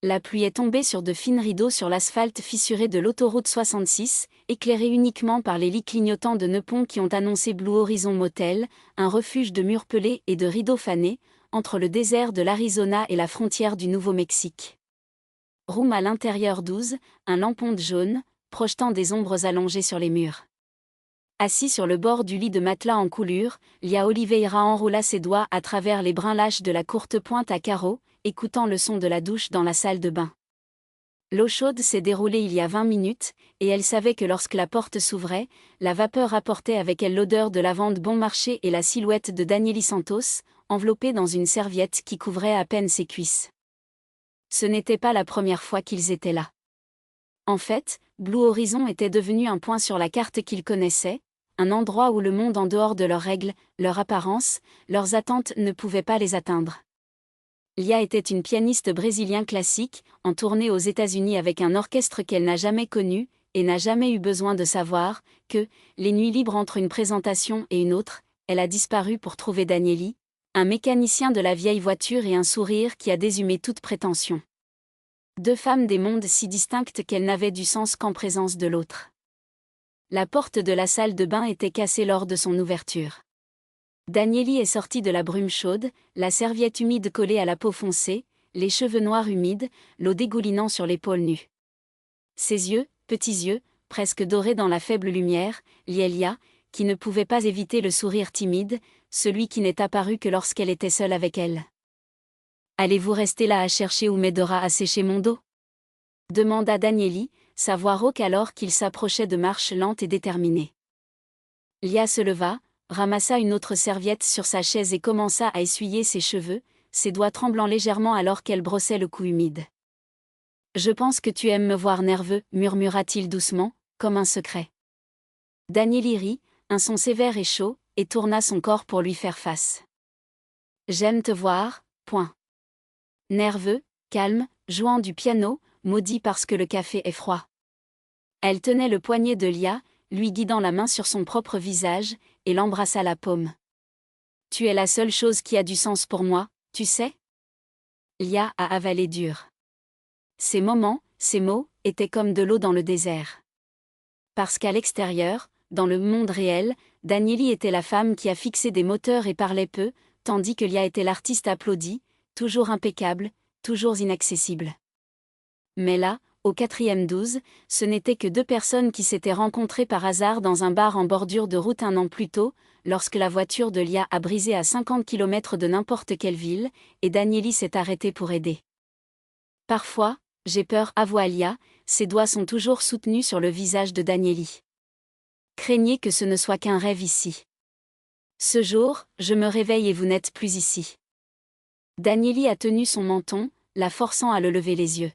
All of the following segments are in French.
La pluie est tombée sur de fines rideaux sur l'asphalte fissuré de l'autoroute 66, éclairé uniquement par les lits clignotants de Neupont qui ont annoncé Blue Horizon Motel, un refuge de murs pelés et de rideaux fanés, entre le désert de l'Arizona et la frontière du Nouveau-Mexique. Room à l'intérieur 12, un lampon jaune, projetant des ombres allongées sur les murs. Assis sur le bord du lit de matelas en coulure, Lia Oliveira enroula ses doigts à travers les brins lâches de la courte pointe à carreaux, écoutant le son de la douche dans la salle de bain. L'eau chaude s'est déroulée il y a 20 minutes, et elle savait que lorsque la porte s'ouvrait, la vapeur apportait avec elle l'odeur de lavande bon marché et la silhouette de Daniely Santos, enveloppée dans une serviette qui couvrait à peine ses cuisses. Ce n'était pas la première fois qu'ils étaient là. En fait, Blue Horizon était devenu un point sur la carte qu'ils connaissaient, un endroit où le monde en dehors de leurs règles, leur apparence, leurs attentes ne pouvait pas les atteindre. Lia était une pianiste brésilienne classique, en tournée aux États-Unis avec un orchestre qu'elle n'a jamais connu, et n'a jamais eu besoin de savoir que, les nuits libres entre une présentation et une autre, elle a disparu pour trouver Daniely, un mécanicien de la vieille voiture et un sourire qui a déshumé toute prétention. Deux femmes des mondes si distinctes qu'elles n'avaient du sens qu'en présence de l'autre. La porte de la salle de bain était cassée lors de son ouverture. Daniely est sortie de la brume chaude, la serviette humide collée à la peau foncée, les cheveux noirs humides, l'eau dégoulinant sur l'épaule nue. Ses yeux, petits yeux, presque dorés dans la faible lumière, Lia, qui ne pouvait pas éviter le sourire timide, celui qui n'est apparu que lorsqu'elle était seule avec elle. « Allez-vous rester là à chercher où Medora a séché mon dos ?» demanda Daniely, sa voix rauque alors qu'il s'approchait de marche lente et déterminée. Lia se leva, ramassa une autre serviette sur sa chaise et commença à essuyer ses cheveux, ses doigts tremblant légèrement alors qu'elle brossait le cou humide. « Je pense que tu aimes me voir nerveux, murmura-t-il doucement, comme un secret. Daniely rit, un son sévère et chaud, et tourna son corps pour lui faire face. « J'aime te voir, point. » Nerveux, calme, jouant du piano, maudit parce que le café est froid. Elle tenait le poignet de Lia, lui guidant la main sur son propre visage, et l'embrassa la paume. « Tu es la seule chose qui a du sens pour moi, tu sais ?» Lia a avalé dur. Ces moments, ces mots, étaient comme de l'eau dans le désert. Parce qu'à l'extérieur, dans le monde réel, Daniely était la femme qui a fixé des moteurs et parlait peu, tandis que Lia était l'artiste applaudi, toujours impeccable, toujours inaccessible. Mais là, au 4e 12, ce n'était que deux personnes qui s'étaient rencontrées par hasard dans un bar en bordure de route un an plus tôt, lorsque la voiture de Lia a brisé à 50 km de n'importe quelle ville, et Daniely s'est arrêté pour aider. Parfois, j'ai peur, avoua Lia, ses doigts sont toujours soutenus sur le visage de Daniely. Craignez que ce ne soit qu'un rêve ici. Ce jour, je me réveille et vous n'êtes plus ici. Daniely a tenu son menton, la forçant à le lever les yeux.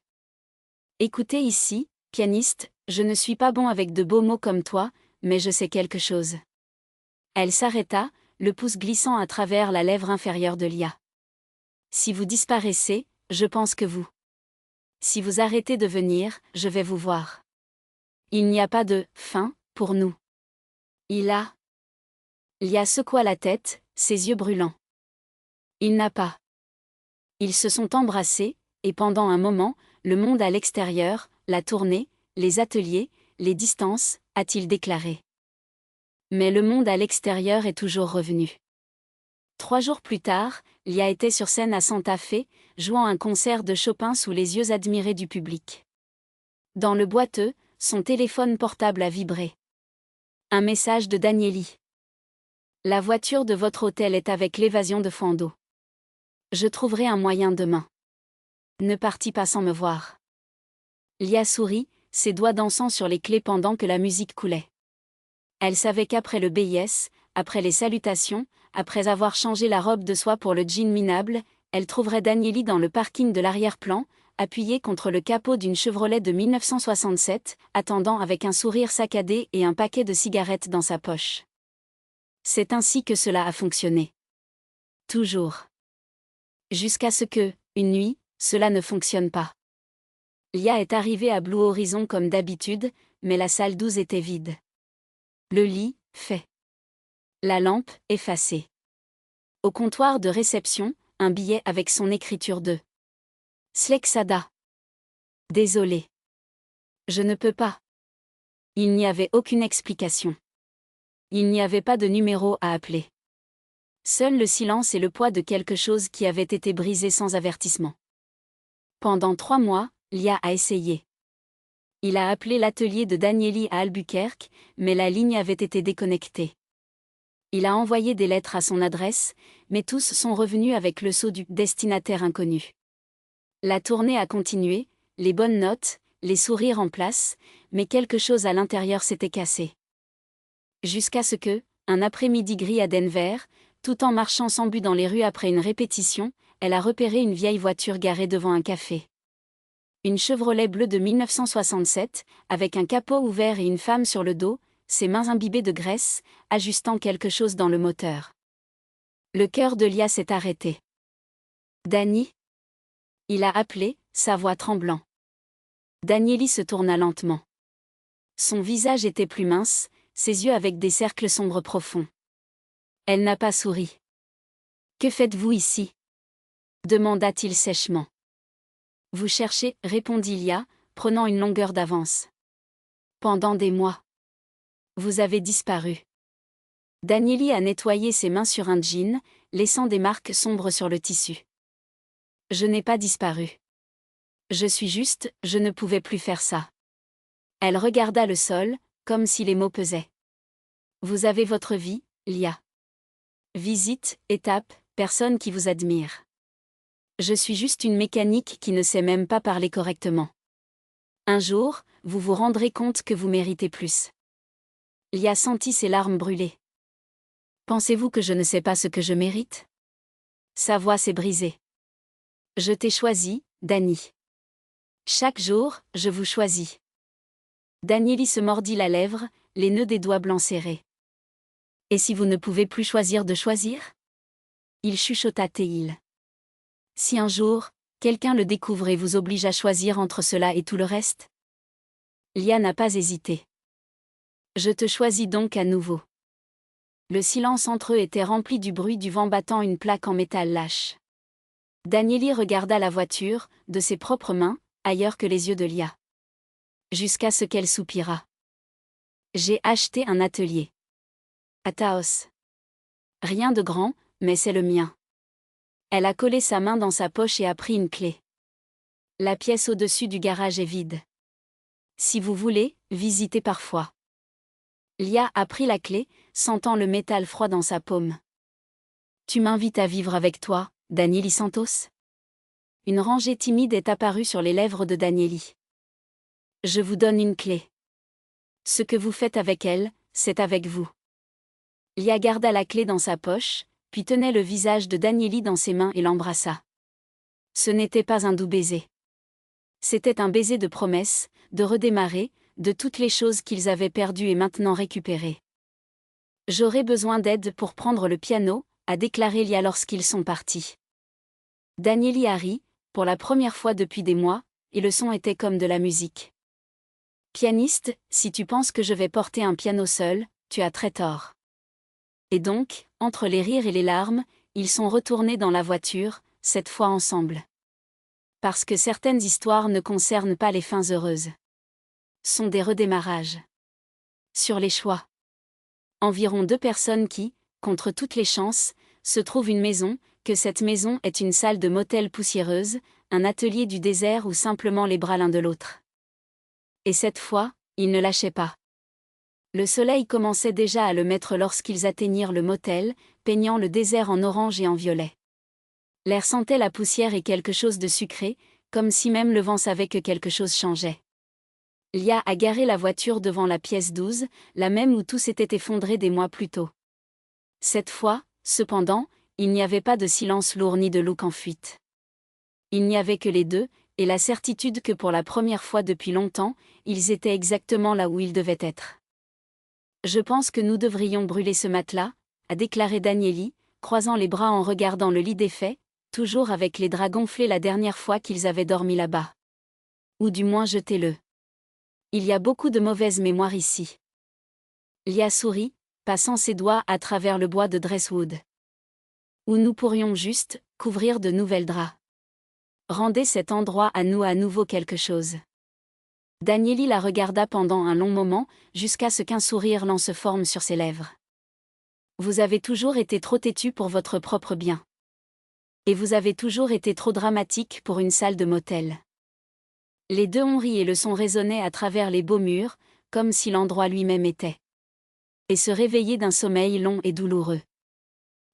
Écoutez ici, pianiste, je ne suis pas bon avec de beaux mots comme toi, mais je sais quelque chose. Elle s'arrêta, le pouce glissant à travers la lèvre inférieure de Lia. Si vous disparaissez, je pense que vous. Si vous arrêtez de venir, je vais vous voir. Il n'y a pas de fin pour nous. Lia secoua la tête, ses yeux brûlants. Il n'a pas. Ils se sont embrassés, et pendant un moment, le monde à l'extérieur, la tournée, les ateliers, les distances, a-t-il déclaré. Mais le monde à l'extérieur est toujours revenu. 3 jours plus tard, Lia était sur scène à Santa Fe, jouant un concert de Chopin sous les yeux admirés du public. Dans le boiteux, son téléphone portable a vibré. Un message de Daniely. La voiture de votre hôtel est avec l'évasion de Fando. Je trouverai un moyen demain. Ne partis pas sans me voir. Lia sourit, ses doigts dansant sur les clés pendant que la musique coulait. Elle savait qu'après le BIS, après les salutations, après avoir changé la robe de soie pour le jean minable, elle trouverait Daniely dans le parking de l'arrière-plan, appuyé contre le capot d'une Chevrolet de 1967, attendant avec un sourire saccadé et un paquet de cigarettes dans sa poche. C'est ainsi que cela a fonctionné. Toujours. Jusqu'à ce que, une nuit, cela ne fonctionne pas. Lia est arrivée à Blue Horizon comme d'habitude, mais la salle 12 était vide. Le lit, fait. La lampe, effacée. Au comptoir de réception, un billet avec son écriture de Slexada. Désolé. Je ne peux pas. Il n'y avait aucune explication. Il n'y avait pas de numéro à appeler. Seul le silence et le poids de quelque chose qui avait été brisé sans avertissement. Pendant 3 mois, Lia a essayé. Il a appelé l'atelier de Danieli à Albuquerque, mais la ligne avait été déconnectée. Il a envoyé des lettres à son adresse, mais tous sont revenus avec le sceau du destinataire inconnu. La tournée a continué, les bonnes notes, les sourires en place, mais quelque chose à l'intérieur s'était cassé. Jusqu'à ce que, un après-midi gris à Denver, tout en marchant sans but dans les rues après une répétition, elle a repéré une vieille voiture garée devant un café. Une Chevrolet bleue de 1967, avec un capot ouvert et une femme sur le dos, ses mains imbibées de graisse, ajustant quelque chose dans le moteur. Le cœur de Lia s'est arrêté. Danny ? Il a appelé, sa voix tremblant. Danieli se tourna lentement. Son visage était plus mince, ses yeux avec des cercles sombres profonds. Elle n'a pas souri. « Que faites-vous ici ?» demanda-t-il sèchement. « Vous cherchez, répondit Lia, prenant une longueur d'avance. Pendant des mois. Vous avez disparu. » Danieli a nettoyé ses mains sur un jean, laissant des marques sombres sur le tissu. « Je n'ai pas disparu. Je ne pouvais plus faire ça. » Elle regarda le sol, comme si les mots pesaient. « Vous avez votre vie, Lia. Visite, étape, personne qui vous admire. Je suis juste une mécanique qui ne sait même pas parler correctement. Un jour, vous vous rendrez compte que vous méritez plus. » Lia sentit ses larmes brûler. « Pensez-vous que je ne sais pas ce que je mérite ?» Sa voix s'est brisée. « Je t'ai choisi, Danny. Chaque jour, je vous choisis. » Danieli se mordit la lèvre, les nœuds des doigts blancs serrés. « Et si vous ne pouvez plus choisir de choisir ?» Il chuchota-t-il. « Si un jour, quelqu'un le découvre et vous oblige à choisir entre cela et tout le reste ?» Lia n'a pas hésité. « Je te choisis donc à nouveau. » Le silence entre eux était rempli du bruit du vent battant une plaque en métal lâche. Danieli regarda la voiture, de ses propres mains, ailleurs que les yeux de Lia. Jusqu'à ce qu'elle soupira. « J'ai acheté un atelier. À Taos. Rien de grand, mais c'est le mien. » Elle a collé sa main dans sa poche et a pris une clé. « La pièce au-dessus du garage est vide. Si vous voulez, visitez parfois. » Lia a pris la clé, sentant le métal froid dans sa paume. « Tu m'invites à vivre avec toi, Danieli Santos ?» Une rangée timide est apparue sur les lèvres de Danieli. « Je vous donne une clé. Ce que vous faites avec elle, c'est avec vous. » Lia garda la clé dans sa poche, puis tenait le visage de Danieli dans ses mains et l'embrassa. Ce n'était pas un doux baiser. C'était un baiser de promesse, de redémarrer, de toutes les choses qu'ils avaient perdues et maintenant récupérées. « J'aurai besoin d'aide pour prendre le piano », a déclaré Lia lorsqu'ils sont partis. Danieli a ri, pour la première fois depuis des mois, et le son était comme de la musique. « Pianiste, si tu penses que je vais porter un piano seul, tu as très tort. » Et donc, entre les rires et les larmes, ils sont retournés dans la voiture, cette fois ensemble. Parce que certaines histoires ne concernent pas les fins heureuses. Sont des redémarrages. Sur les choix. Environ 2 personnes qui, contre toutes les chances, se trouvent une maison, que cette maison est une salle de motel poussiéreuse, un atelier du désert ou simplement les bras l'un de l'autre. Et cette fois, ils ne lâchaient pas. Le soleil commençait déjà à le mettre lorsqu'ils atteignirent le motel, peignant le désert en orange et en violet. L'air sentait la poussière et quelque chose de sucré, comme si même le vent savait que quelque chose changeait. Lia a garé la voiture devant la pièce 12, la même où tout s'était effondré des mois plus tôt. Cette fois, cependant, il n'y avait pas de silence lourd ni de loup en fuite. Il n'y avait que les deux, et la certitude que pour la première fois depuis longtemps, ils étaient exactement là où ils devaient être. « Je pense que nous devrions brûler ce matelas », a déclaré Danieli, croisant les bras en regardant le lit défait, toujours avec les draps gonflés la dernière fois qu'ils avaient dormi là-bas. Ou du moins jetez-le. Il y a beaucoup de mauvaises mémoires ici. Lia sourit, passant ses doigts à travers le bois de Dresswood. Ou nous pourrions juste couvrir de nouvelles draps. Rendez cet endroit à nous à nouveau quelque chose. Danieli la regarda pendant un long moment, jusqu'à ce qu'un sourire lent se forme sur ses lèvres. Vous avez toujours été trop têtu pour votre propre bien. Et vous avez toujours été trop dramatique pour une salle de motel. Les deux ont ri et le son résonnait à travers les beaux murs, comme si l'endroit lui-même était. Et se réveiller d'un sommeil long et douloureux.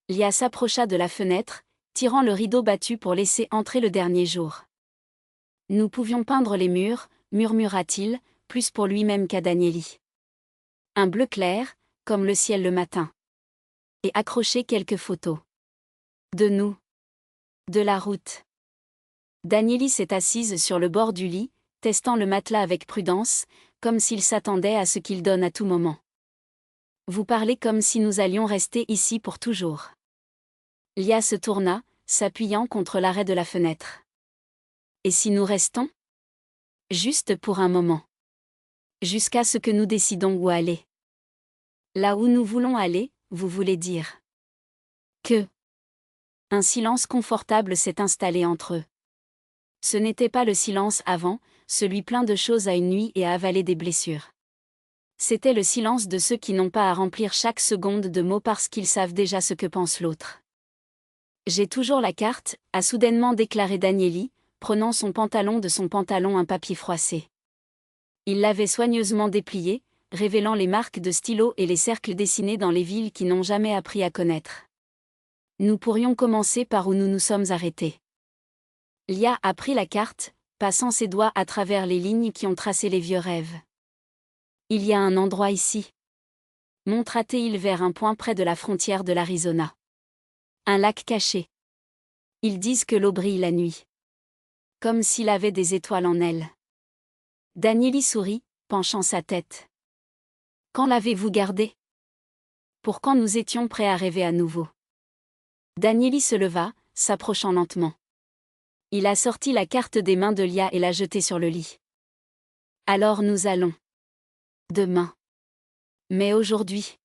Lia s'approcha de la fenêtre, tirant le rideau battu pour laisser entrer le dernier jour. Nous pouvions peindre les murs, murmura-t-il, plus pour lui-même qu'à Danieli. Un bleu clair, comme le ciel le matin. Et accrocher quelques photos. De nous. De la route. Danieli s'est assise sur le bord du lit, testant le matelas avec prudence, comme s'il s'attendait à ce qu'il donne à tout moment. Vous parlez comme si nous allions rester ici pour toujours. Lia se tourna, s'appuyant contre l'arrêt de la fenêtre. Et si nous restons ? Juste pour un moment. Jusqu'à ce que nous décidons où aller. Là où nous voulons aller, vous voulez dire. Que. Un silence confortable s'est installé entre eux. Ce n'était pas le silence avant, celui plein de choses à une nuit et à avaler des blessures. C'était le silence de ceux qui n'ont pas à remplir chaque seconde de mots parce qu'ils savent déjà ce que pense l'autre. J'ai toujours la carte, a soudainement déclaré Danieli, prenant son pantalon de son pantalon un papier froissé. Il l'avait soigneusement déplié, révélant les marques de stylo et les cercles dessinés dans les villes qui n'ont jamais appris à connaître. Nous pourrions commencer par où nous nous sommes arrêtés. Lia a pris la carte, passant ses doigts à travers les lignes qui ont tracé les vieux rêves. Il y a un endroit ici. Montra-t-il vers un point près de la frontière de l'Arizona. Un lac caché. Ils disent que l'eau brille la nuit. Comme s'il avait des étoiles en elle. Danieli sourit, penchant sa tête. Quand l'avez-vous gardé ? Pour quand nous étions prêts à rêver à nouveau. Danieli se leva, s'approchant lentement. Il a sorti la carte des mains de Lia et l'a jetée sur le lit. Alors nous allons. Demain. Mais aujourd'hui.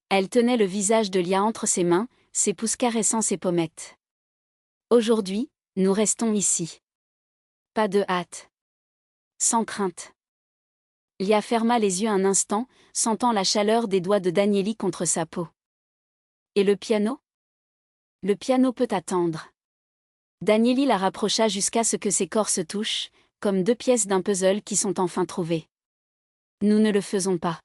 Elle tenait le visage de Lia entre ses mains, ses pouces caressant ses pommettes. Aujourd'hui, nous restons ici. Pas de hâte. Sans crainte. Lia ferma les yeux un instant, sentant la chaleur des doigts de Danieli contre sa peau. Et le piano ? Le piano peut attendre. Danieli la rapprocha jusqu'à ce que ses corps se touchent, comme deux pièces d'un puzzle qui sont enfin trouvées. Nous ne le faisons pas.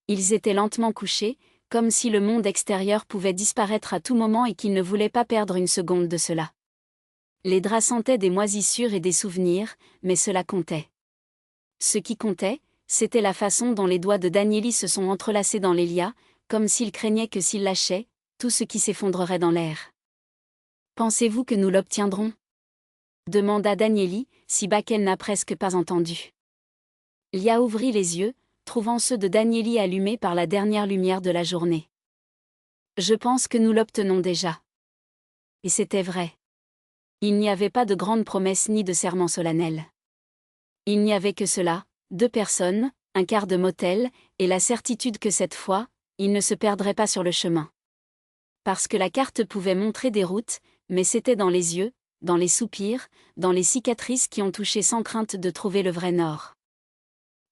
Ils étaient lentement couchés, comme si le monde extérieur pouvait disparaître à tout moment et qu'ils ne voulaient pas perdre une seconde de cela. Les draps sentaient des moisissures et des souvenirs, mais cela comptait. Ce qui comptait, c'était la façon dont les doigts de Danieli se sont entrelacés dans les lias, comme s'il craignait que s'il lâchait, tout ce qui s'effondrerait dans l'air. Pensez-vous que nous l'obtiendrons ? Demanda Danieli, si bas qu'elle n'a presque pas entendu. Lia ouvrit les yeux, trouvant ceux de Danieli allumés par la dernière lumière de la journée. Je pense que nous l'obtenons déjà. Et c'était vrai. Il n'y avait pas de grandes promesses ni de serments solennels. Il n'y avait que cela, 2 personnes, un quart de motel, et la certitude que cette fois, ils ne se perdraient pas sur le chemin. Parce que la carte pouvait montrer des routes, mais c'était dans les yeux, dans les soupirs, dans les cicatrices qui ont touché sans crainte de trouver le vrai nord.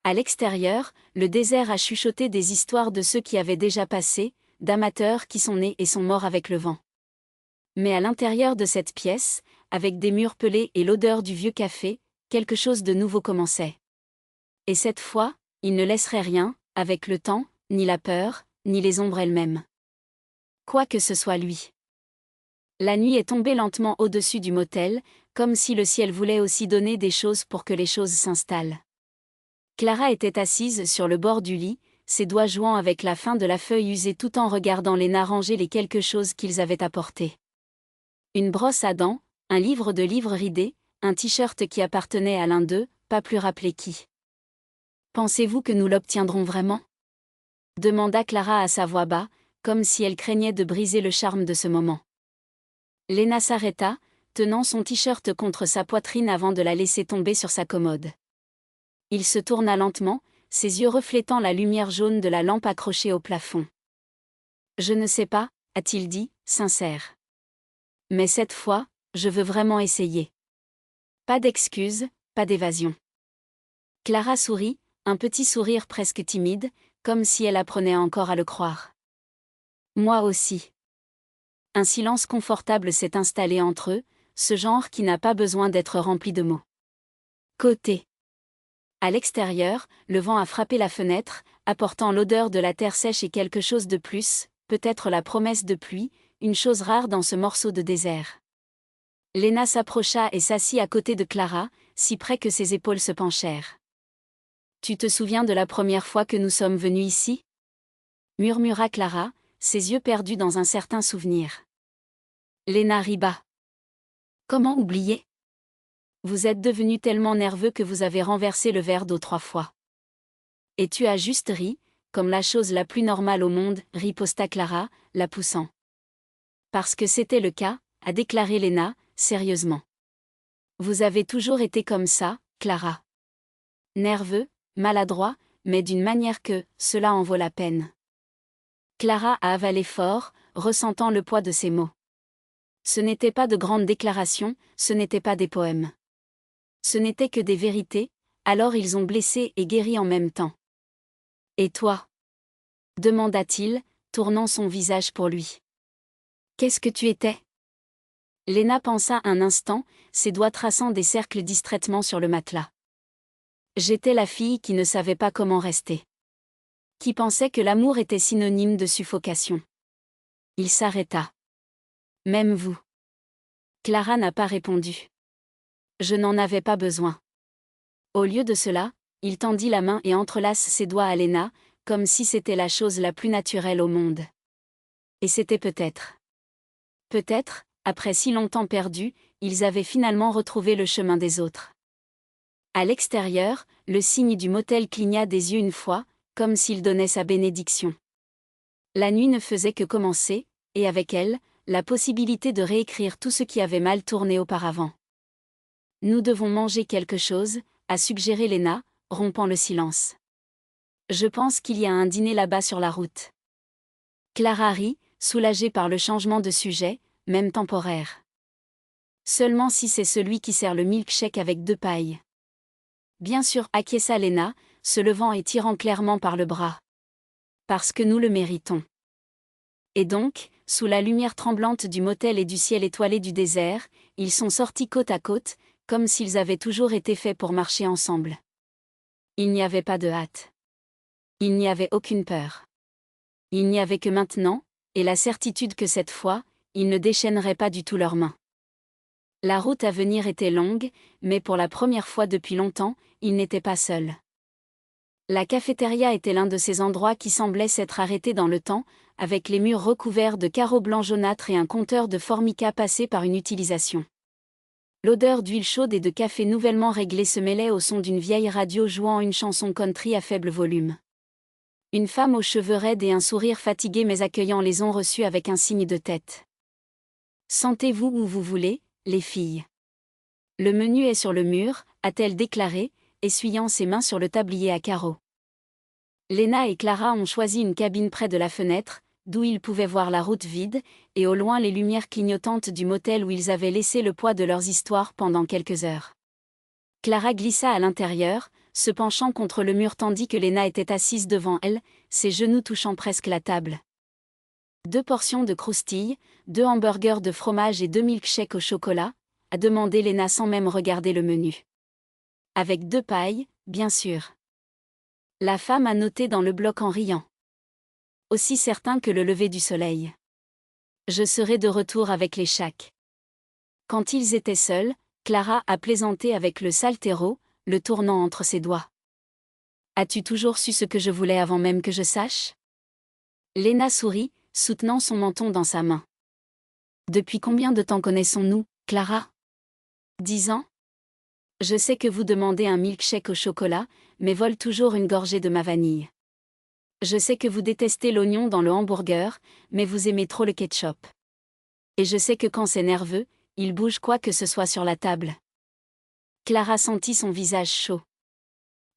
À l'extérieur, le désert a chuchoté des histoires de ceux qui avaient déjà passé, d'amateurs qui sont nés et sont morts avec le vent. Mais à l'intérieur de cette pièce, avec des murs pelés et l'odeur du vieux café, quelque chose de nouveau commençait. Et cette fois, il ne laisserait rien, avec le temps, ni la peur, ni les ombres elles-mêmes. Quoi que ce soit lui. La nuit est tombée lentement au-dessus du motel, comme si le ciel voulait aussi donner des choses pour que les choses s'installent. Clara était assise sur le bord du lit, ses doigts jouant avec la fin de la feuille usée tout en regardant Léna ranger les quelque chose qu'ils avaient apporté. Une brosse à dents, un livre de livres ridés, un t-shirt qui appartenait à l'un d'eux, pas plus rappelé qui. Pensez-vous que nous l'obtiendrons vraiment ? Demanda Clara à sa voix bas, comme si elle craignait de briser le charme de ce moment. Léna s'arrêta, tenant son t-shirt contre sa poitrine avant de la laisser tomber sur sa commode. Il se tourna lentement, ses yeux reflétant la lumière jaune de la lampe accrochée au plafond. Je ne sais pas, a-t-il dit, sincère. Mais cette fois, je veux vraiment essayer. Pas d'excuses, pas d'évasion. Clara sourit, un petit sourire presque timide, comme si elle apprenait encore à le croire. Moi aussi. Un silence confortable s'est installé entre eux, ce genre qui n'a pas besoin d'être rempli de mots. Côté. À l'extérieur, le vent a frappé la fenêtre, apportant l'odeur de la terre sèche et quelque chose de plus, peut-être la promesse de pluie, une chose rare dans ce morceau de désert. Léna s'approcha et s'assit à côté de Clara, si près que ses épaules se penchèrent. « Tu te souviens de la première fois que nous sommes venus ici ?» murmura Clara, ses yeux perdus dans un certain souvenir. Léna rit bas. « Comment oublier ? Vous êtes devenu tellement nerveux que vous avez renversé le verre d'eau 3 fois. » « Et tu as juste ri, comme la chose la plus normale au monde, » riposta Clara, la poussant. « Parce que c'était le cas, » a déclaré Léna, sérieusement. « Vous avez toujours été comme ça, Clara. Nerveux, maladroit, mais d'une manière que, cela en vaut la peine. » Clara a avalé fort, ressentant le poids de ses mots. Ce n'étaient pas de grandes déclarations, ce n'étaient pas des poèmes. Ce n'étaient que des vérités, alors ils ont blessé et guéri en même temps. « Et toi ?» demanda-t-il, tournant son visage pour lui. « Qu'est-ce que tu étais ?» Léna pensa un instant, ses doigts traçant des cercles distraitement sur le matelas. « J'étais la fille qui ne savait pas comment rester. Qui pensait que l'amour était synonyme de suffocation. » Il s'arrêta. « Même vous. » Clara n'a pas répondu. « Je n'en avais pas besoin. » Au lieu de cela, il tendit la main et entrelace ses doigts à Léna, comme si c'était la chose la plus naturelle au monde. Et c'était peut-être. Peut-être, après si longtemps perdu, ils avaient finalement retrouvé le chemin des autres. À l'extérieur, le cygne du motel cligna des yeux une fois, comme s'il donnait sa bénédiction. La nuit ne faisait que commencer, et avec elle, la possibilité de réécrire tout ce qui avait mal tourné auparavant. « Nous devons manger quelque chose », a suggéré Léna, rompant le silence. « Je pense qu'il y a un dîner là-bas sur la route. » Clara rit, soulagée par le changement de sujet, même temporaire. « Seulement si c'est celui qui sert le milkshake avec 2 pailles. » Bien sûr, acquiesça Léna, se levant et tirant clairement par le bras. « Parce que nous le méritons. » Et donc, sous la lumière tremblante du motel et du ciel étoilé du désert, ils sont sortis côte à côte, comme s'ils avaient toujours été faits pour marcher ensemble. Il n'y avait pas de hâte. Il n'y avait aucune peur. Il n'y avait que maintenant, et la certitude que cette fois, ils ne déchaîneraient pas du tout leurs mains. La route à venir était longue, mais pour la première fois depuis longtemps, ils n'étaient pas seuls. La cafétéria était l'un de ces endroits qui semblaient s'être arrêtés dans le temps, avec les murs recouverts de carreaux blancs jaunâtres et un compteur de formica passé par une utilisation. L'odeur d'huile chaude et de café nouvellement réglé se mêlait au son d'une vieille radio jouant une chanson country à faible volume. Une femme aux cheveux raides et un sourire fatigué mais accueillant les ont reçus avec un signe de tête. « Sentez-vous où vous voulez, les filles. Le menu est sur le mur », a-t-elle déclaré, essuyant ses mains sur le tablier à carreaux. Léna et Clara ont choisi une cabine près de la fenêtre, d'où ils pouvaient voir la route vide, et au loin les lumières clignotantes du motel où ils avaient laissé le poids de leurs histoires pendant quelques heures. Clara glissa à l'intérieur, se penchant contre le mur tandis que Léna était assise devant elle, ses genoux touchant presque la table. 2 portions de croustilles, 2 hamburgers de fromage et 2 milkshakes au chocolat, a demandé Léna sans même regarder le menu. Avec 2 pailles, bien sûr. La femme a noté dans le bloc en riant. Aussi certain que le lever du soleil. Je serai de retour avec les shakes. Quand ils étaient seuls, Clara a plaisanté avec le saltéro, le tournant entre ses doigts. As-tu toujours su ce que je voulais avant même que je sache ? Léna sourit, soutenant son menton dans sa main. Depuis combien de temps connaissons-nous, Clara ? 10 ans ? Je sais que vous demandez un milkshake au chocolat, mais vole toujours une gorgée de ma vanille. Je sais que vous détestez l'oignon dans le hamburger, mais vous aimez trop le ketchup. Et je sais que quand c'est nerveux, il bouge quoi que ce soit sur la table. Clara sentit son visage chaud.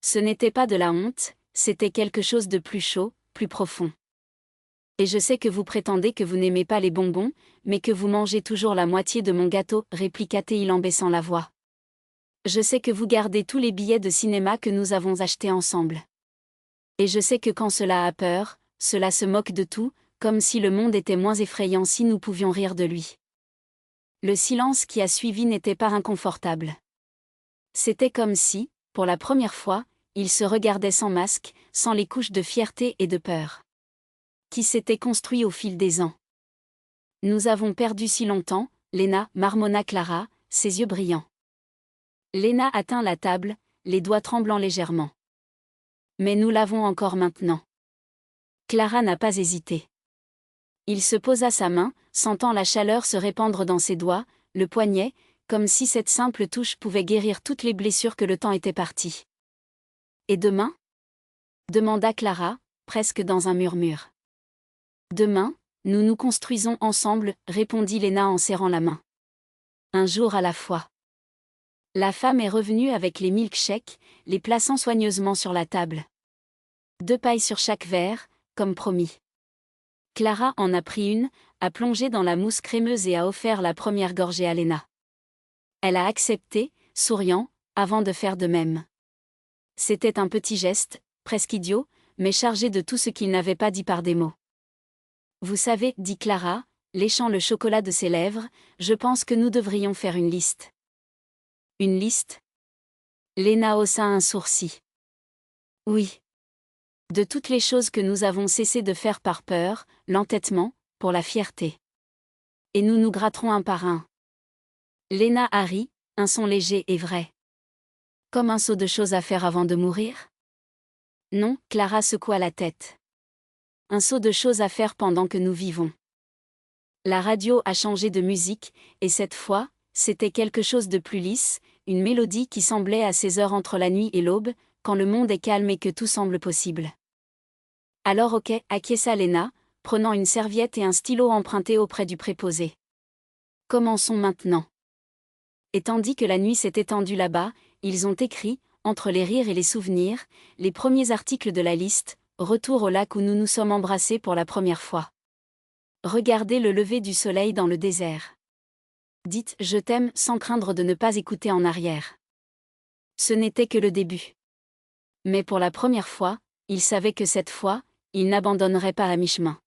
Ce n'était pas de la honte, c'était quelque chose de plus chaud, plus profond. Et je sais que vous prétendez que vous n'aimez pas les bonbons, mais que vous mangez toujours la moitié de mon gâteau, répliqua-t-il en baissant la voix. Je sais que vous gardez tous les billets de cinéma que nous avons achetés ensemble. Et je sais que quand cela a peur, cela se moque de tout, comme si le monde était moins effrayant si nous pouvions rire de lui. Le silence qui a suivi n'était pas inconfortable. C'était comme si, pour la première fois, il se regardait sans masque, sans les couches de fierté et de peur qui s'étaient construits au fil des ans. Nous avons perdu si longtemps, Lena, marmonna Clara, ses yeux brillants. Lena atteint la table, les doigts tremblant légèrement. Mais nous l'avons encore maintenant. Clara n'a pas hésité. Il se posa sa main, sentant la chaleur se répandre dans ses doigts, le poignet, comme si cette simple touche pouvait guérir toutes les blessures que le temps était parti. Et demain ? Demanda Clara, presque dans un murmure. Demain, nous nous construisons ensemble, répondit Lena en serrant la main. Un jour à la fois. La femme est revenue avec les milkshakes, les plaçant soigneusement sur la table. 2 pailles sur chaque verre, comme promis. Clara en a pris une, a plongé dans la mousse crémeuse et a offert la première gorgée à Lena. Elle a accepté, souriant, avant de faire de même. C'était un petit geste, presque idiot, mais chargé de tout ce qu'il n'avait pas dit par des mots. Vous savez, dit Clara, léchant le chocolat de ses lèvres, je pense que nous devrions faire une liste. Une liste ? Lena haussa un sourcil. Oui. De toutes les choses que nous avons cessé de faire par peur, l'entêtement, pour la fierté. Et nous nous gratterons un par un. Lena a ri, un son léger et vrai. Comme un saut de choses à faire avant de mourir ? Non, Clara secoua la tête. Un saut de choses à faire pendant que nous vivons. La radio a changé de musique, et cette fois, c'était quelque chose de plus lisse, une mélodie qui semblait à ces heures entre la nuit et l'aube, quand le monde est calme et que tout semble possible. Alors ok, acquiesça Lena, prenant une serviette et un stylo emprunté auprès du préposé. Commençons maintenant. Et tandis que la nuit s'est étendue là-bas, ils ont écrit, entre les rires et les souvenirs, les premiers articles de la liste, Retour au lac où nous nous sommes embrassés pour la première fois. Regardez le lever du soleil dans le désert. Dites « je t'aime » sans craindre de ne pas écouter en arrière. Ce n'était que le début. Mais pour la première fois, il savait que cette fois, il n'abandonnerait pas à mi-chemin.